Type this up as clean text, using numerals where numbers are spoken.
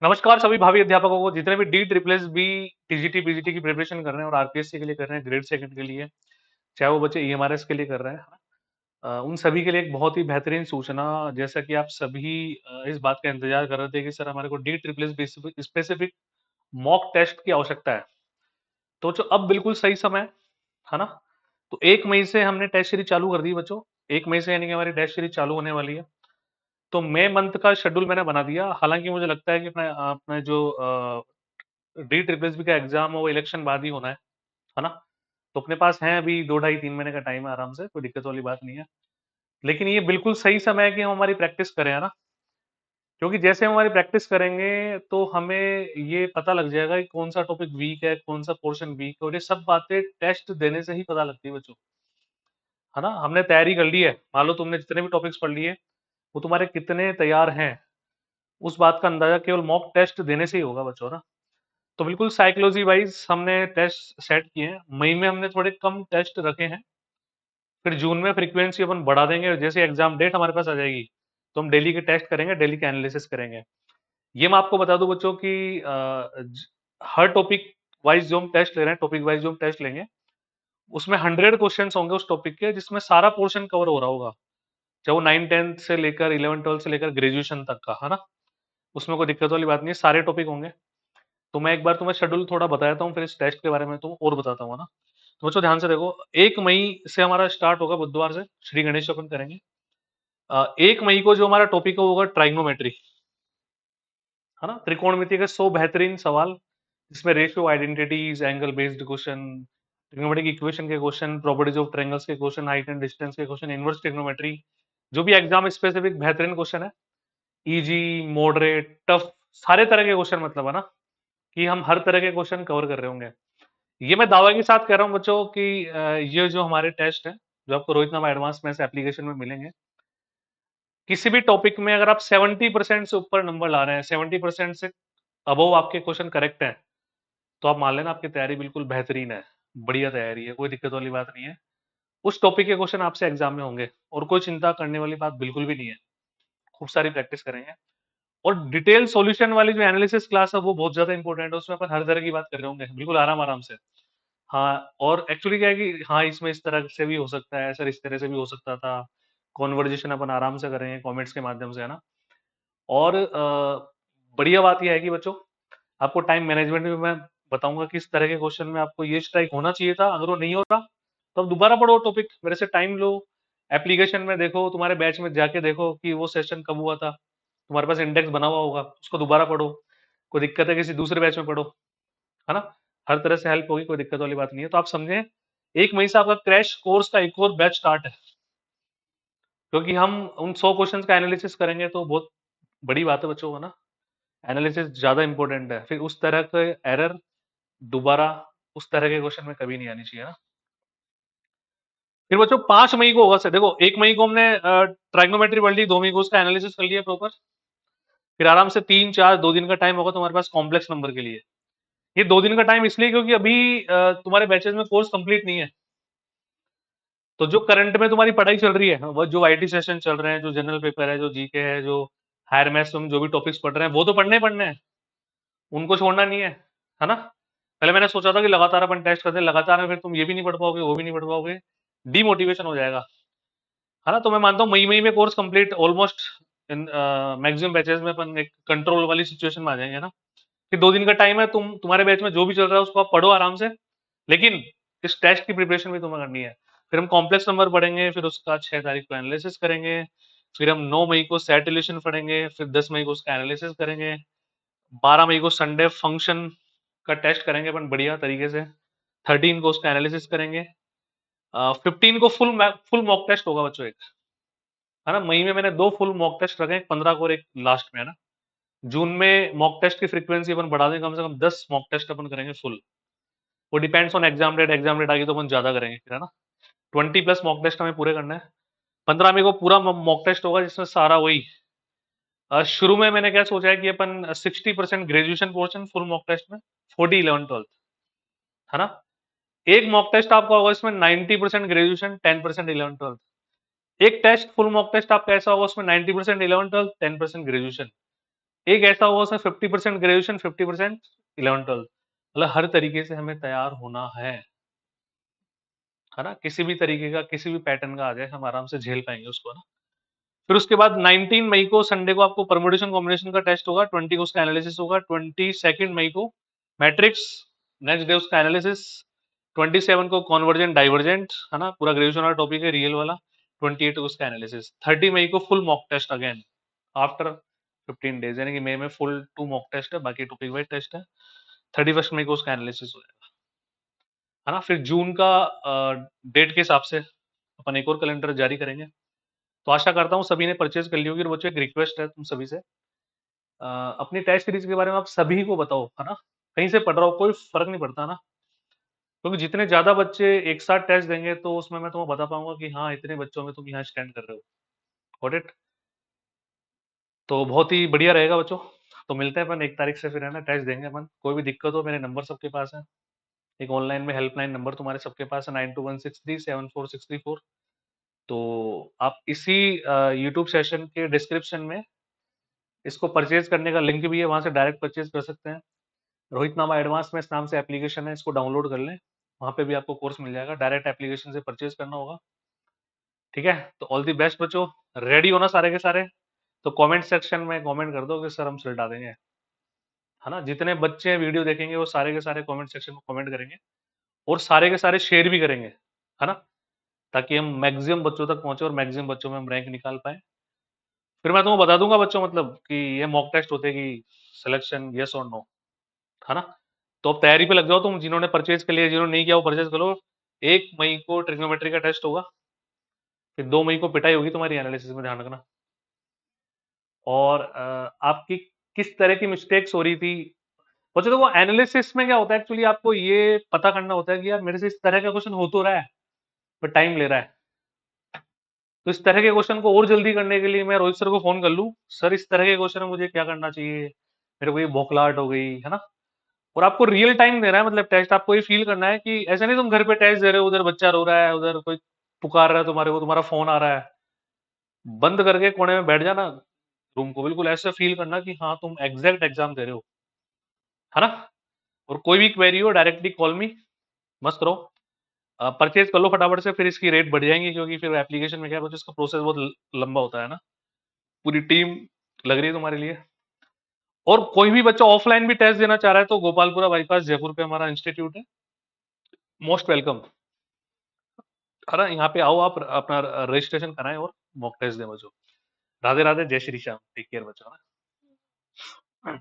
नमस्कार सभी भावी अध्यापकों को, जितने भी D triple S B TGT PGT की प्रिपरेशन कर रहे हैं और आरपीएससी के लिए कर रहे हैं, ग्रेड सेकंड के लिए, चाहे वो बच्चे ईएमआरएस के लिए कर रहे हैं, उन सभी के लिए एक बहुत ही बेहतरीन सूचना। जैसा कि आप सभी इस बात का इंतजार कर रहे थे कि सर हमारे को D triple S B specific mock test की आवश्यकता है, तो जो अब बिल्कुल सही समय है ना। तो 1 मई से हमने टेस्ट सीरीज चालू कर दी बच्चों। 1 मई से यानी कि हमारी टेस्ट सीरीज चालू होने वाली है। तो मई मंथ का शेड्यूल मैंने बना दिया। हालांकि मुझे लगता है कि अपने अपने जो डी ट्रिपल एस बी का एग्जाम है वो इलेक्शन बाद ही होना है ना। तो अपने पास है अभी 2 ढाई 3 महीने का टाइम है, आराम से, कोई दिक्कत वाली बात नहीं है। लेकिन ये बिल्कुल सही समय है कि हम हमारी प्रैक्टिस करें, है ना। क्योंकि जैसे हम हमारी प्रैक्टिस करेंगे तो हमें ये पता लग जाएगा कि कौन सा टॉपिक वीक है, कौन सा पोर्शन वीक है, और ये सब बातें टेस्ट देने से ही पता लगती है बच्चों, है ना। हमने तैयारी कर ली है, मान लो तुमने जितने भी टॉपिक्स पढ़ लिए वो तुम्हारे कितने तैयार हैं, उस बात का अंदाजा केवल मॉक टेस्ट देने से ही होगा बच्चों, ना। तो बिल्कुल साइकोलॉजी वाइज हमने टेस्ट सेट किए हैं। मई में हमने थोड़े कम टेस्ट रखे हैं, फिर जून में फ्रीक्वेंसी अपन बढ़ा देंगे। जैसे एग्जाम डेट हमारे पास आ जाएगी तो हम डेली के टेस्ट करेंगे, डेली के एनालिसिस करेंगे। ये मैं आपको बता दूं बच्चों कि हर टॉपिक वाइज जो हम टेस्ट ले रहे हैं, टॉपिक वाइज जो हम टेस्ट लेंगे, उसमें 100 क्वेश्चन होंगे उस टॉपिक के, जिसमें सारा पोर्शन कवर हो रहा होगा, चाहे वो 9 10 से लेकर 11 12 से लेकर ग्रेजुएशन तक का, है ना। उसमें कोई दिक्कत वाली बात नहीं है, सारे टॉपिक होंगे। तो मैं एक बार तुम्हें शेड्यूल थोड़ा बता देता हूँ, फिर इस टेस्ट के बारे में तुम और बताता हूँ, है ना। तो बच्चों ध्यान से देखो, 1 मई से हमारा स्टार्ट होगा, बुधवार से श्री गणेश अपन करेंगे। 1 मई को जो हमारा टॉपिक है वो होगा ट्राइग्नोमेट्री, है ना। त्रिकोणमिति के 100 बेहतरीन सवाल, जिसमें ratio, identities, angle based question, trigonometric equation के क्वेश्चन, प्रॉपर्टीज ऑफ ट्रायंगल्स के क्वेश्चन, हाइट एंड डिस्टेंस के क्वेश्चन, इनवर्स ट्रिग्नोमेट्री, जो भी एग्जाम स्पेसिफिक बेहतरीन क्वेश्चन है, इजी, मॉडरेट, टफ, सारे तरह के क्वेश्चन, मतलब, है ना, कि हम हर तरह के क्वेश्चन कवर कर रहे होंगे। ये मैं दावा के साथ कह रहा हूँ बच्चों कि ये जो हमारे टेस्ट है, जो आपको रोहितनामा एडवांस में से एप्लीकेशन में मिलेंगे, किसी भी टॉपिक में अगर आप 70% से ऊपर नंबर ला रहे हैं, 70% से अबव आपके क्वेश्चन करेक्ट हैं, तो आप मान लेना आपकी तैयारी बिल्कुल बेहतरीन है, बढ़िया तैयारी है, कोई दिक्कत वाली बात नहीं है। उस टॉपिक के क्वेश्चन आपसे एग्जाम में होंगे, और कोई चिंता करने वाली बात बिल्कुल भी नहीं है। खूब सारी प्रैक्टिस करेंगे। और डिटेल सॉल्यूशन वाली जो एनालिसिस क्लास है वो बहुत ज्यादा इंपॉर्टेंट है, उसमें अपन हर तरह की बात कर रहे होंगे, बिल्कुल आराम आराम से। हाँ, और एक्चुअली क्या है कि हाँ, इसमें इस तरह से भी हो सकता है सर, इस तरह से भी हो सकता था। कॉन्वर्जेशन अपन आराम से करेंगे कमेंट्स के माध्यम से, है ना। और बढ़िया बात यह है कि बच्चों, आपको टाइम मैनेजमेंट में मैं बताऊंगा कि इस तरह के क्वेश्चन में आपको ये स्ट्राइक होना चाहिए था, अगर वो नहीं हो रहा तो अब दोबारा पढ़ो टॉपिक, मेरे से टाइम लो, एप्लीकेशन में देखो, तुम्हारे बैच में जाके देखो कि वो सेशन कब हुआ था, तुम्हारे पास इंडेक्स बना हुआ होगा, उसको दोबारा पढ़ो। कोई दिक्कत है किसी दूसरे बैच में पढ़ो, है ना। हर तरह से हेल्प होगी, कोई दिक्कत वाली बात नहीं है। तो आप समझे, 1 मई से आपका क्रैश कोर्स का एक और बैच स्टार्ट है, क्योंकि हम उन 100 क्वेश्चन का एनालिसिस करेंगे, तो बहुत बड़ी बात है बच्चों, है ना। एनालिसिस ज्यादा इंपॉर्टेंट है, फिर उस तरह के एरर दोबारा उस तरह के क्वेश्चन में कभी नहीं आनी चाहिए ना। फिर बच्चों 5 मई को होगा सर, देखो 1 मई को हमने ट्राइग्नोमेट्री पढ़ ली, 2 मई को उसका एनालिसिस कर लिया प्रॉपर। फिर आराम से 3 4 2 दिन का टाइम होगा तुम्हारे पास कॉम्प्लेक्स नंबर के लिए। ये 2 दिन का टाइम इसलिए क्योंकि अभी तुम्हारे बैचेस में कोर्स कंप्लीट नहीं है। तो जो करंट में तुम्हारी पढ़ाई चल रही है, वो जो आईटी सेशन चल रहे हैं, जो जनरल पेपर है, जो जीके है, जो हायर मैथ्स में जो भी टॉपिक्स पढ़ रहे हैं, वो तो पढ़ने ही पढ़ने हैं, उनको छोड़ना नहीं है ना। पहले मैंने सोचा था कि लगातार अपन टेस्ट करते हैं, लगातार में फिर तुम ये भी नहीं पढ़ पाओगे, वो भी नहीं पढ़ पाओगे, डीमोटिवेशन हो जाएगा, है ना। तो मैं मानता हूँ मई मई में course complete almost in maximum batches में अपन एक कंट्रोल वाली सिचुएशन में आ जाएंगे ना। फिर 2 दिन का टाइम है, तुम्हारे बैच में जो भी चल रहा है उसको आप पढ़ो आराम से, लेकिन इस टेस्ट की प्रिपरेशन भी तुम्हें करनी है। फिर हम कॉम्प्लेक्स नंबर पढ़ेंगे, फिर उसका 6 तारीख को एनालिसिस करेंगे, फिर हम 9 मई को सेट इल्यूशन पढ़ेंगे, फिर 10 मई को उसका एनालिसिस करेंगे, 12 मई को संडे फंक्शन का टेस्ट करेंगे अपन बढ़िया तरीके से, 13 को उसका एनालिसिस करेंगे, 15 को फुल मॉक टेस्ट होगा बच्चों एक, है ना। मई में मैंने 2 फुल मॉक टेस्ट रखे हैं, 15 को और एक लास्ट में, है ना। जून में मॉक टेस्ट की फ्रीक्वेंसी अपन बढ़ा देंगे, कम से कम 10 मॉक टेस्ट अपन करेंगे फुल। वो डिपेंड्स ऑन एग्जाम डेट आगे तो अपन ज्यादा करेंगे फिर, है ना। 20+ मॉक टेस्ट हमें पूरे करना है। 15 मई को पूरा मॉक टेस्ट होगा, जिसमें सारा वही शुरू में मैंने क्या सोचा है कि अपन 60% graduation portion full mock test में, 40 11 12, है ना। एक मॉक टेस्ट आपका होगा इसमें 90% ग्रेजुएशन, 10% 11 12। एक टेस्ट फुल मॉक टेस्ट आपका ऐसा होगा उसमें 90% 11 12, 10% ग्रेजुएशन। एक ऐसा होगा उसमें 50% ग्रेजुएशन, 50% 11th-12th, मतलब हर तरीके से हमें तैयार होना है ना? किसी भी तरीके का, किसी भी पैटर्न का आ जाए, हम आराम से झेल पाएँगे उसको, है ना? फिर उसके बाद 19 मई को संडे को आपको परम्यूटेशन कॉम्बिनेशन का टेस्ट होगा, 20 को उसका एनालिसिस होगा, 22 मई को मैट्रिक्स, नेक्स्ट डे उसका एनालिसिस, 27 को कन्वर्जेंट डाइवर्जेंट, है ना? पूरा ग्रेजुएशन वाला टॉपिक है रियल वाला, 28 को उसका एनालिसिस, 30 मई को full mock test again after 15 days, यानी कि मई में फुल 2 मॉक टेस्ट है, बाकी टॉपिक वाइज टेस्ट है। 31 मई को उसका एनालिसिस हो जाएगा, है ना? फिर जून का डेट के हिसाब से अपन एक और कैलेंडर जारी करेंगे। तो आशा करता हूँ सभी ने परचेज कर ली होगी। और बच्चों एक रिक्वेस्ट है तुम सभी से, अपनी टेस्ट सीरीज के बारे में आप सभी को बताओ, है ना? कहीं से पढ़ रहा हो कोई फर्क नहीं पड़ता ना, क्योंकि जितने ज्यादा बच्चे एक साथ टेस्ट देंगे तो उसमें मैं तुम्हें बता पाऊंगा कि हाँ इतने बच्चों में तुम यहाँ स्टैंड कर रहे हो। Got it? तो बहुत ही बढ़िया रहेगा बच्चों। तो मिलते हैं अपन 1 तारीख से, फिर है ना टेस्ट देंगे अपन। कोई भी दिक्कत हो, मेरे नंबर सबके पास है, एक ऑनलाइन में हेल्पलाइन नंबर तुम्हारे सबके पास है, 9216374634। तो आप इसी यूट्यूब सेशन के डिस्क्रिप्शन में इसको परचेज करने का लिंक भी है, वहां से डायरेक्ट परचेज कर सकते हैं। रोहित नामा एडवांस में इस नाम से एप्लीकेशन है, इसको डाउनलोड कर लें, वहां पे भी आपको कोर्स मिल जाएगा, डायरेक्ट एप्लीकेशन से परचेज करना होगा। ठीक है, तो ऑल दी बेस्ट बच्चों, रेडी होना सारे के सारे। तो कमेंट सेक्शन में कमेंट कर दो कि सर हम सिलेक्ट देंगे, है ना? जितने बच्चे वीडियो देखेंगे वो सारे के सारे कमेंट सेक्शन में कमेंट करेंगे, और सारे के सारे शेयर भी करेंगे, है ना? ताकि हम मैक्सिमम बच्चों तक पहुंचे और मैक्सिमम बच्चों में हम रैंक निकाल पाए। फिर मैं तुम्हें बता दूंगा बच्चों, मतलब कि ये मॉक टेस्ट होते कि सिलेक्शन यस और नो, है ना? तो अब तैयारी पे लग जाओ तुम, जिन्होंने परचेज कर लिया, जिन्होंने नहीं किया वो परचेज करो। 1 मई को ट्रिग्नोमेट्री का टेस्ट होगा, फिर 2 मई को पिटाई होगी तुम्हारी एनालिसिस में, ध्यान रखना। और आपकी किस तरह की मिस्टेक्स हो रही थी बच्चों, देखो एनालिसिस में क्या होता है एक्चुअली, आपको ये पता करना होता है कि यार मेरे से इस तरह का क्वेश्चन हो तो रहा है पर टाइम ले रहा है। तो इस तरह के क्वेश्चन को और जल्दी करने के लिए मैं रोहित सर को फोन कर लूं, सर इस तरह के क्वेश्चन में मुझे क्या करना चाहिए, मेरे को ये बौखलाहट हो गई, है ना? और आपको रियल टाइम देना है, मतलब टेस्ट आपको ये फील करना है कि ऐसा नहीं तुम घर पे टेस्ट दे रहे हो, उधर बच्चा रो रहा है, उधर कोई पुकार रहा है तुम्हारे को, तुम्हारा फोन आ रहा है, बंद करके कोने में बैठ जाना रूम को, बिल्कुल ऐसे फील करना कि हाँ तुम एग्जैक्ट एग्जाम दे रहे हो, है ना? और कोई भी क्वेरी हो डायरेक्टली कॉल मी, मस्त करो, परचेज कर लो फटाफट से, फिर इसकी रेट बढ़ जाएंगी, क्योंकि फिर एप्लीकेशन में क्या है, इसका प्रोसेस बहुत लंबा होता है ना। पूरी टीम लग रही है तुम्हारे लिए। और कोई भी बच्चा ऑफलाइन भी टेस्ट देना चाह रहा है तो गोपालपुरा बाईपास जयपुर पे हमारा इंस्टीट्यूट है, मोस्ट वेलकम, है ना? यहाँ पे आओ, आप अपना रजिस्ट्रेशन कराएं और मॉक टेस्ट दें बच्चों। राधे राधे, जय श्री श्याम, टेक केयर बच्चों, है ना?